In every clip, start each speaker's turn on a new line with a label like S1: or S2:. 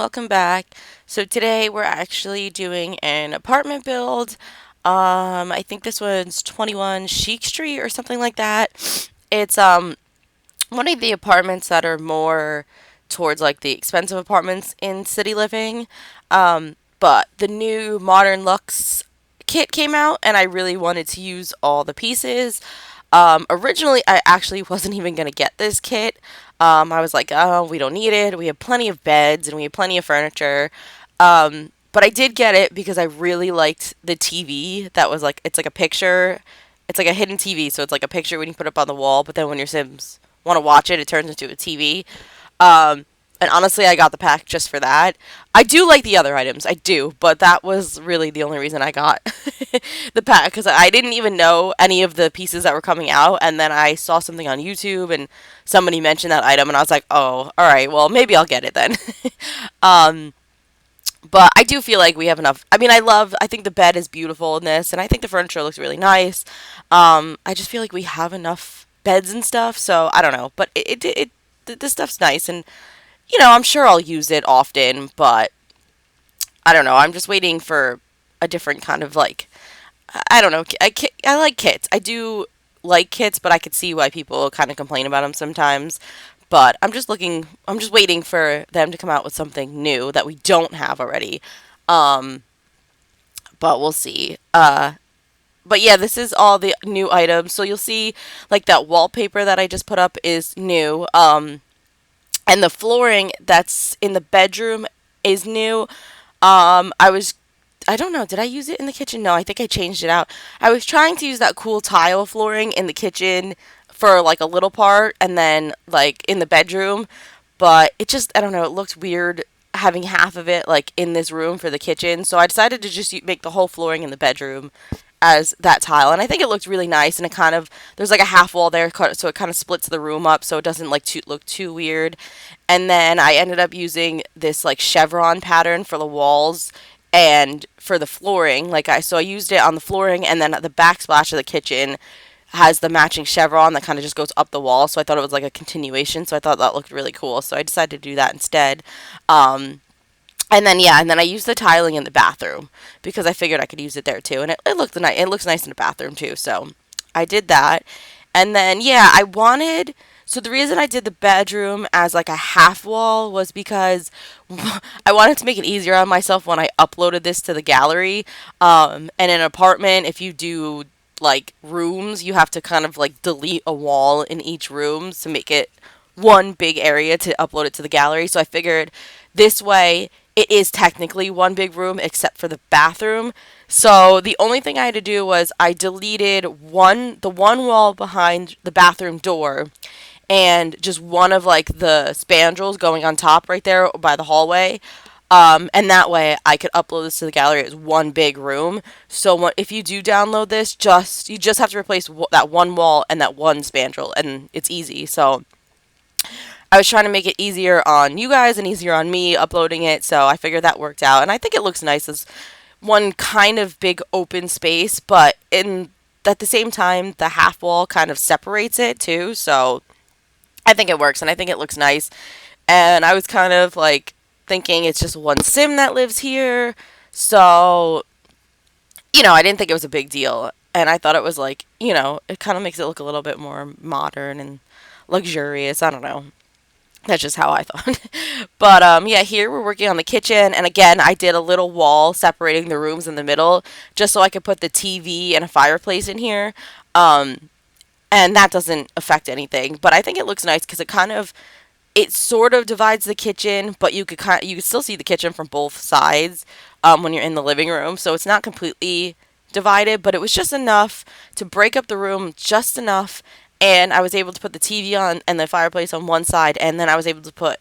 S1: welcome back. So today we're actually doing an apartment build. I think this one's 21 Chic Street or something like that. It's one of the apartments that are more towards like the expensive apartments in city living. But the new modern Luxe kit came out and I really wanted to use all the pieces. Originally, I actually wasn't even going to get this kit. I was like, oh, we don't need it. We have plenty of beds and we have plenty of furniture. But I did get it because I really liked the TV that was like, it's like a picture. It's like a hidden TV. So it's like a picture when you put it up on the wall, but then when your Sims want to watch it, it turns into a TV. Um, and honestly, I got the pack just for that. I do like the other items, I do, but that was really the only reason I got the pack because I didn't even know any of the pieces that were coming out, and then I saw something on YouTube and somebody mentioned that item, and I was like, oh, all right, well, maybe I'll get it then. um, but I do feel like we have enough. I mean, I think the bed is beautiful in this, and I think the furniture looks really nice. I just feel like we have enough beds and stuff, so I don't know, but this stuff's nice, and I'm sure I'll use it often, but I don't know. I'm just waiting for a different kind of like, I don't know. I like kits. I do like kits, but I could see why people kind of complain about them sometimes. But I'm just waiting for them to come out with something new that we don't have already. Um, but we'll see. But yeah, this is all the new items. So you'll see like that wallpaper that I just put up is new. And the flooring that's in the bedroom is new. I don't know, did I use it in the kitchen? No, I think I changed it out. I was trying to use that cool tile flooring in the kitchen for like a little part and then like in the bedroom, but it just, I don't know, it looked weird having half of it like in this room for the kitchen. So I decided to just make the whole flooring in the bedroom as that tile, and I think it looked really nice, and it kind of, there's like a half wall there, so it kind of splits the room up so it doesn't like look too weird. And then I ended up using this like chevron pattern for the walls and for the flooring, I used it on the flooring, and then the backsplash of the kitchen has the matching chevron that kind of just goes up the wall, so I thought it was like a continuation, so I thought that looked really cool, so I decided to do that instead. And then I used the tiling in the bathroom because I figured I could use it there too, and it looked nice. It looks nice in the bathroom too, so I did that. And then yeah, I wanted. So the reason I did the bedroom as like a half wall was because I wanted to make it easier on myself when I uploaded this to the gallery. And in an apartment, if you do like rooms, you have to kind of like delete a wall in each room to make it one big area to upload it to the gallery. So I figured this way it is technically one big room except for the bathroom. So the only thing I had to do was I deleted the one wall behind the bathroom door and just one of like the spandrels going on top right there by the hallway. And that way I could upload this to the gallery as one big room. So if you do download this, you just have to replace that one wall and that one spandrel, and it's easy. So I was trying to make it easier on you guys and easier on me uploading it, so I figured that worked out. And I think it looks nice as one kind of big open space, but in at the same time, the half wall kind of separates it too. So I think it works, and I think it looks nice. And I was kind of like thinking it's just one sim that lives here, so I didn't think it was a big deal. And I thought it was like, it kind of makes it look a little bit more modern and luxurious. I don't know. That's just how I thought. But yeah, here we're working on the kitchen, and again, I did a little wall separating the rooms in the middle, just so I could put the TV and a fireplace in here. Um, and that doesn't affect anything, but I think it looks nice because it sort of divides the kitchen, but you could still see the kitchen from both sides when you're in the living room, so it's not completely divided, but it was just enough to break up the room just enough, and I was able to put the TV on and the fireplace on one side, and then I was able to put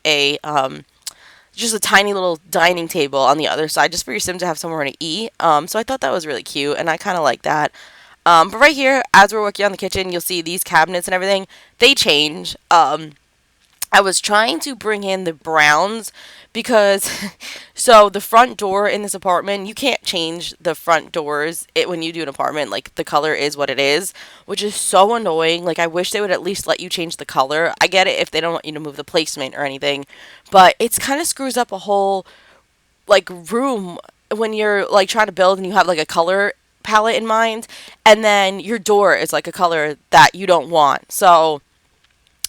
S1: just a tiny little dining table on the other side, just for your sim to have somewhere to eat. So I thought that was really cute, and I kind of like that. But right here, as we're working on the kitchen, you'll see these cabinets and everything. They change. I was trying to bring in the browns because so the front door in this apartment, you can't change the front doors when you do an apartment. Like the color is what it is, which is so annoying. Like I wish they would at least let you change the color. I get it if they don't want you to move the placement or anything, but it's kind of screws up a whole like room when you're like trying to build and you have like a color palette in mind and then your door is like a color that you don't want. So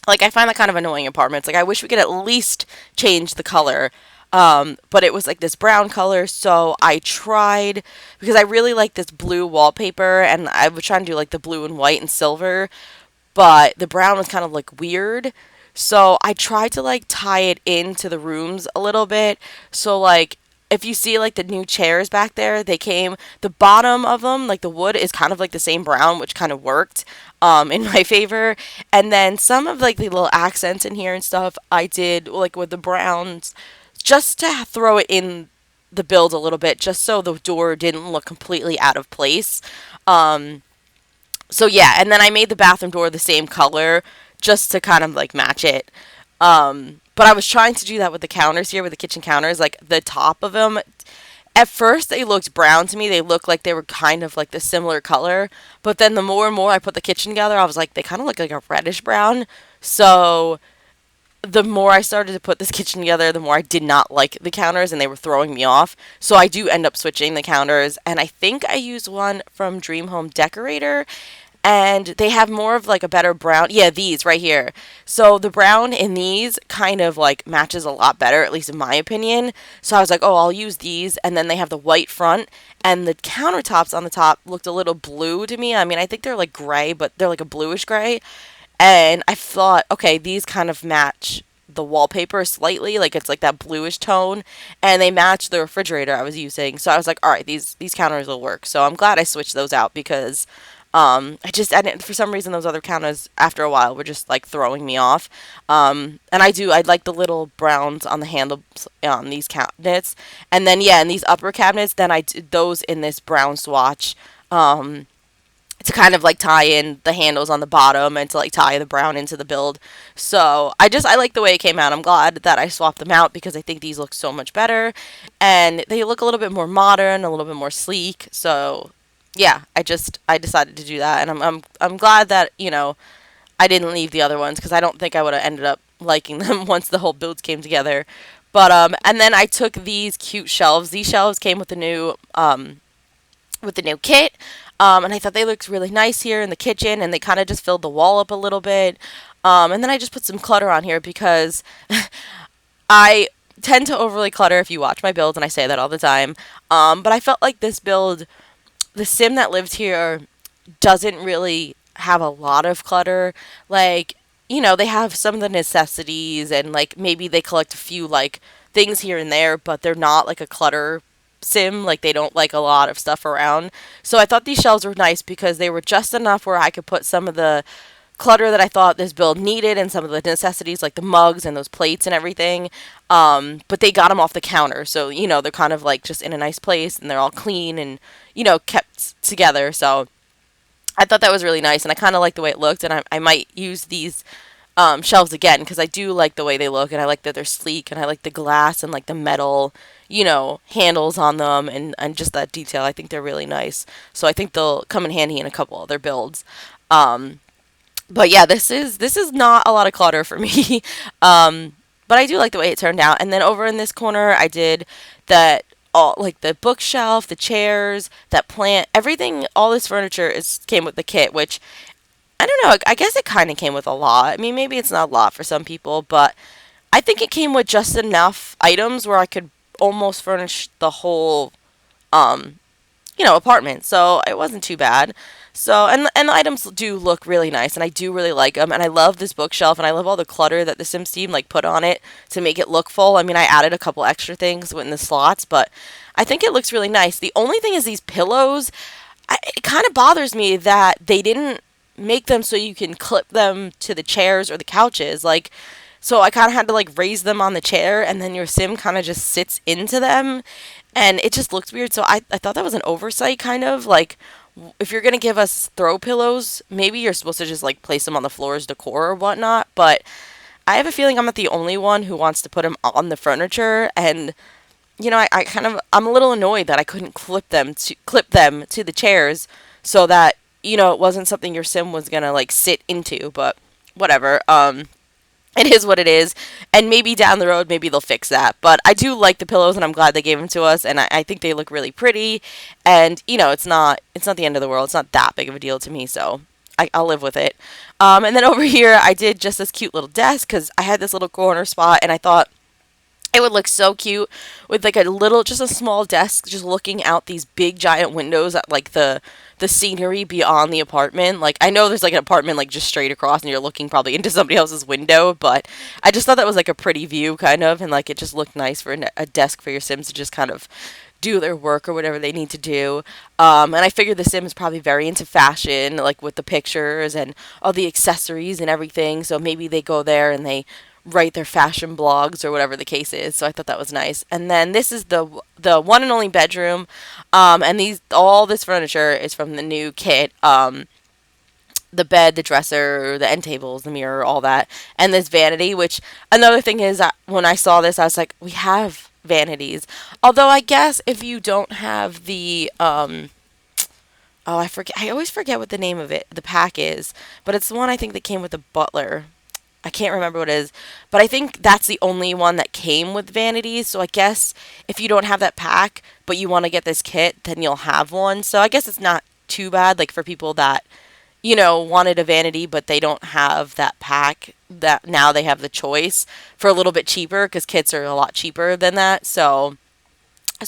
S1: like I find that kind of annoying in apartments. Like I wish we could at least change the color. But it was like this brown color, so I tried because I really like this blue wallpaper, and I was trying to do like the blue and white and silver, but the brown was kind of like weird. So I tried to like tie it into the rooms a little bit. So like if you see like the new chairs back there, they came the bottom of them, like the wood is kind of like the same brown, which kind of worked in my favor. And then some of like the little accents in here and stuff I did like with the browns just to throw it in the build a little bit, just so the door didn't look completely out of place. Um, so yeah, and then I made the bathroom door the same color just to kind of like match it. But I was trying to do that with the counters here, with the kitchen counters, like the top of them. At first, they looked brown to me. They looked like they were kind of like the similar color. But then the more and more I put the kitchen together, I was like, they kind of look like a reddish brown. So the more I started to put this kitchen together, the more I did not like the counters and they were throwing me off. So I do end up switching the counters. And I think I used one from Dream Home Decorator, and they have more of like a better brown. Yeah, these right here. So the brown in these kind of like matches a lot better, at least in my opinion. So I was like, oh, I'll use these. And then they have the white front, and the countertops on the top looked a little blue to me. I mean, I think they're like gray, but they're like a bluish gray. And I thought, okay, these kind of match the wallpaper slightly, like it's like that bluish tone, and they match the refrigerator I was using. So I was like, all right, these counters will work. So I'm glad I switched those out because I didn't, for some reason those other counters after a while were just like throwing me off. And I like the little browns on the handles on these cabinets, and then yeah, in these upper cabinets, then I did those in this brown swatch. Um, to kind of like tie in the handles on the bottom and to like tie the brown into the build. So I like the way it came out. I'm glad that I swapped them out because I think these look so much better and they look a little bit more modern, a little bit more sleek. So yeah, I decided to do that, and I'm glad that I didn't leave the other ones because I don't think I would have ended up liking them once the whole build came together. But and then I took these cute shelves. These shelves came with the new kit. And I thought they looked really nice here in the kitchen, and they kind of just filled the wall up a little bit. And then I just put some clutter on here because I tend to overly clutter if you watch my builds, and I say that all the time. But I felt like this build, the sim that lived here, doesn't really have a lot of clutter. Like, they have some of the necessities, and like maybe they collect a few like things here and there, but they're not like a clutter sim. Like they don't like a lot of stuff around. So I thought these shelves were nice because they were just enough where I could put some of the clutter that I thought this build needed and some of the necessities like the mugs and those plates and everything. But they got them off the counter. So, they're kind of like just in a nice place and they're all clean and, kept together. So I thought that was really nice, and I kind of like the way it looked, and I might use these shelves again because I do like the way they look, and I like that they're sleek, and I like the glass and like the metal, handles on them, and just that detail. I think they're really nice. So I think they'll come in handy in a couple other builds. Um, but yeah, this is not a lot of clutter for me. But I do like the way it turned out. And then over in this corner, I did that all like the bookshelf, the chairs, that plant, everything. All this furniture is came with the kit, which I don't know. I guess it kind of came with a lot. I mean, maybe it's not a lot for some people, but I think it came with just enough items where I could almost furnish the whole um, apartment. So it wasn't too bad. So and the items do look really nice, and I do really like them, and I love this bookshelf, and I love all the clutter that the Sims team like put on it to make it look full. I mean, I added a couple extra things in the slots, but I think it looks really nice. The only thing is these pillows. It kind of bothers me that they didn't make them so you can clip them to the chairs or the couches. Like, so I kind of had to like raise them on the chair, and then your sim kind of just sits into them, and it just looks weird. So I thought that was an oversight, kind of like if you're gonna give us throw pillows, maybe you're supposed to just like place them on the floor as decor or whatnot. But I have a feeling I'm not the only one who wants to put them on the furniture, and I kind of I'm a little annoyed that I couldn't clip them to the chairs so that it wasn't something your sim was gonna like sit into, but whatever. It is what it is, and maybe down the road, maybe they'll fix that. But I do like the pillows, and I'm glad they gave them to us, and I think they look really pretty. And it's not the end of the world. It's not that big of a deal to me, so I'll live with it. And then over here, I did just this cute little desk because I had this little corner spot, and I thought it would look so cute with like just a small desk, just looking out these big giant windows at like the scenery beyond the apartment. Like I know there's like an apartment like just straight across, and you're looking probably into somebody else's window, but I just thought that was like a pretty view kind of, and like it just looked nice for a desk for your Sims to just kind of do their work or whatever they need to do. And I figured the Sim is probably very into fashion, like with the pictures and all the accessories and everything. So maybe they go there and they write their fashion blogs or whatever the case is. So I thought that was nice. And then this is the one and only bedroom. And all this furniture is from the new kit. The bed, the dresser, the end tables, the mirror, all that, and this vanity. Which another thing is that when I saw this, I was like, we have vanities. Although I guess if you don't have the oh, I forget. I always forget what the name of the pack is, but it's the one I think that came with the butler. I can't remember what it is, but I think that's the only one that came with vanities. So I guess if you don't have that pack, but you want to get this kit, then you'll have one. So I guess it's not too bad, like for people that wanted a vanity, but they don't have that pack. That now they have the choice for a little bit cheaper because kits are a lot cheaper than that. So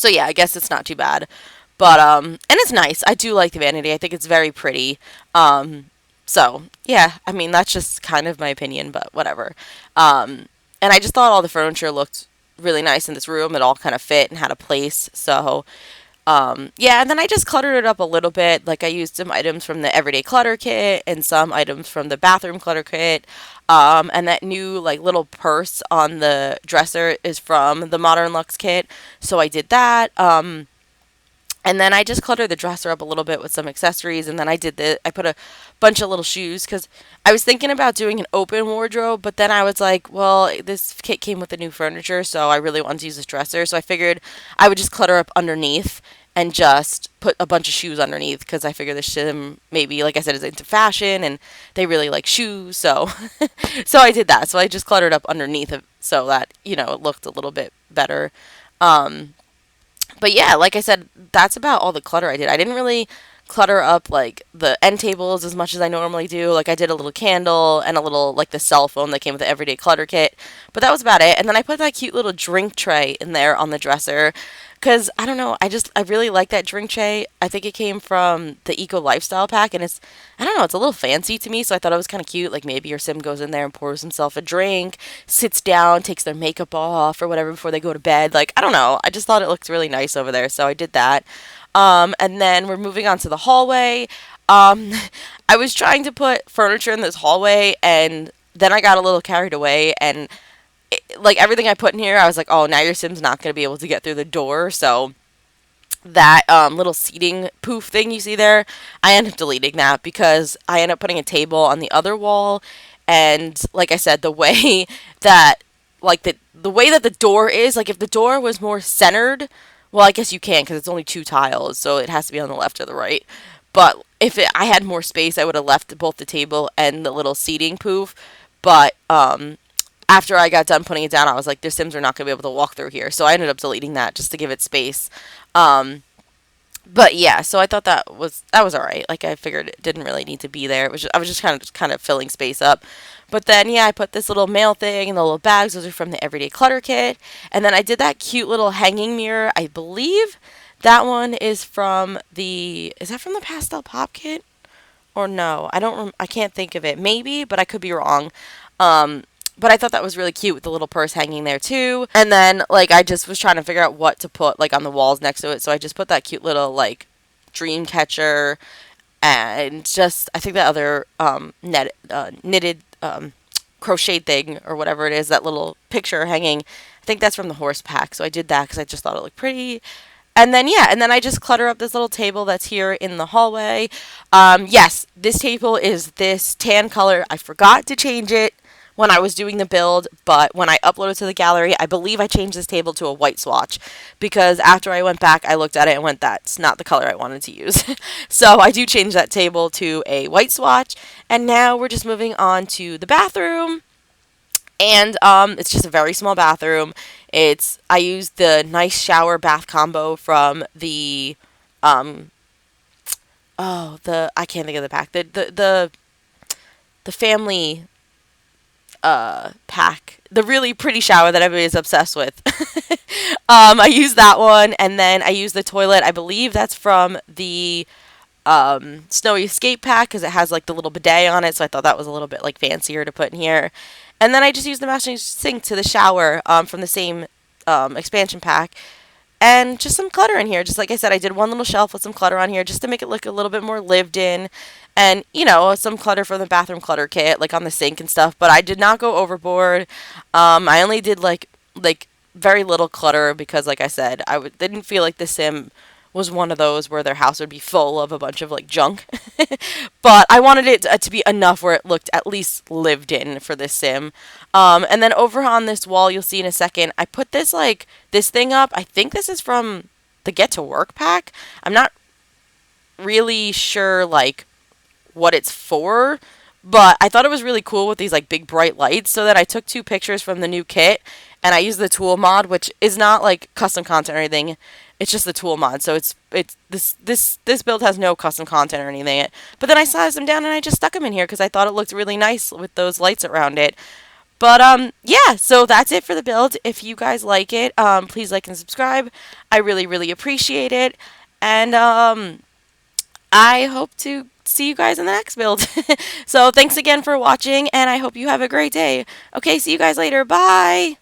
S1: yeah, I guess it's not too bad. But and it's nice. I do like the vanity. I think it's very pretty. So yeah, I mean that's just kind of my opinion, but whatever. And I just thought all the furniture looked really nice in this room. It all kind of fit and had a place. So yeah, and then I just cluttered it up a little bit. Like I used some items from the everyday clutter kit and some items from the bathroom clutter kit. And that new like little purse on the dresser is from the Modern Luxe kit. So I did that. And then I just cluttered the dresser up a little bit with some accessories. And then I put a bunch of little shoes because I was thinking about doing an open wardrobe. But then I was like, well, this kit came with the new furniture. So I really wanted to use this dresser. So I figured I would just clutter up underneath and just put a bunch of shoes underneath because I figure this Sim maybe, like I said, is into fashion and they really like shoes. So, so I did that. So I just cluttered up underneath it so that, it looked a little bit better. Um, but yeah, like I said, that's about all the clutter I did. I didn't really clutter up like the end tables as much as I normally do. Like I did a little candle and a little like the cell phone that came with the everyday clutter kit. But that was about it. And then I put that cute little drink tray in there on the dresser. Cause I don't know, I really like that drink tray. I think it came from the Eco Lifestyle pack, and I don't know, it's a little fancy to me, so I thought it was kind of cute. Like maybe your Sim goes in there and pours himself a drink, sits down, takes their makeup off or whatever before they go to bed. Like I don't know, I just thought it looked really nice over there, so I did that. And then we're moving on to the hallway. Um, I was trying to put furniture in this hallway, and then I got a little carried away, and like everything I put in here, I was like, oh, now your Sim's not going to be able to get through the door. So that little seating poof thing you see there, I ended up deleting that because I ended up putting a table on the other wall. And like I said, the way that the way that the door is, like if the door was more centered, well, I guess you can because it's only two tiles, so it has to be on the left or the right. But if I had more space, I would have left both the table and the little seating poof. But after I got done putting it down, I was like, the Sims are not going to be able to walk through here. So I ended up deleting that just to give it space. Um, but yeah, so I thought that was all right. Like I figured it didn't really need to be there. I was just kind of filling space up. But then yeah, I put this little mail thing and the little bags. Those are from the Everyday Clutter kit. And then I did that cute little hanging mirror. I believe that one is from the. Is that from the Pastel Pop kit? Or no? I can't think of it. Maybe, but I could be wrong. Um, but I thought that was really cute with the little purse hanging there too. And then like I just was trying to figure out what to put like on the walls next to it. So I just put that cute little like dream catcher and just I think that other knitted crocheted thing or whatever it is, that little picture hanging. I think that's from the horse pack. So I did that because I just thought it looked pretty. And then yeah, and then I just clutter up this little table that's here in the hallway. Yes, this table is this tan color. I forgot to change it when I was doing the build, but when I uploaded to the gallery, I believe I changed this table to a white swatch because after I went back, I looked at it and went, that's not the color I wanted to use. So I do change that table to a white swatch, and now we're just moving on to the bathroom. And it's just a very small bathroom. I used the nice shower bath combo from the um I can't think of the pack. The family pack. The really pretty shower that everybody is obsessed with. I used that one, and then I used the toilet. I believe that's from the snowy escape pack because it has like the little bidet on it, so I thought that was a little bit like fancier to put in here. And then I just used the master sink to the shower from the same expansion pack, and just some clutter in here. Just like I said, I did one little shelf with some clutter on here just to make it look a little bit more lived in. And, some clutter from the bathroom clutter kit, like on the sink and stuff. But I did not go overboard. I only did like very little clutter because, like I said, didn't feel like the sim was one of those where their house would be full of a bunch of like junk. But I wanted it to be enough where it looked at least lived in for this sim. And then over on this wall, you'll see in a second, I put this thing up. I think this is from the Get to Work pack. I'm not really sure like what it's for, but I thought it was really cool with these like big bright lights. So then I took two pictures from the new kit and I used the tool mod, which is not like custom content or anything. It's just the tool mod. So it's this build has no custom content or anything. But then I sized them down and I just stuck them in here because I thought it looked really nice with those lights around it. But yeah, so that's it for the build. If you guys like it, please like and subscribe. I really really appreciate it. And I hope to see you guys in the next build. So thanks again for watching, and I hope you have a great day. Okay, see you guys later. Bye!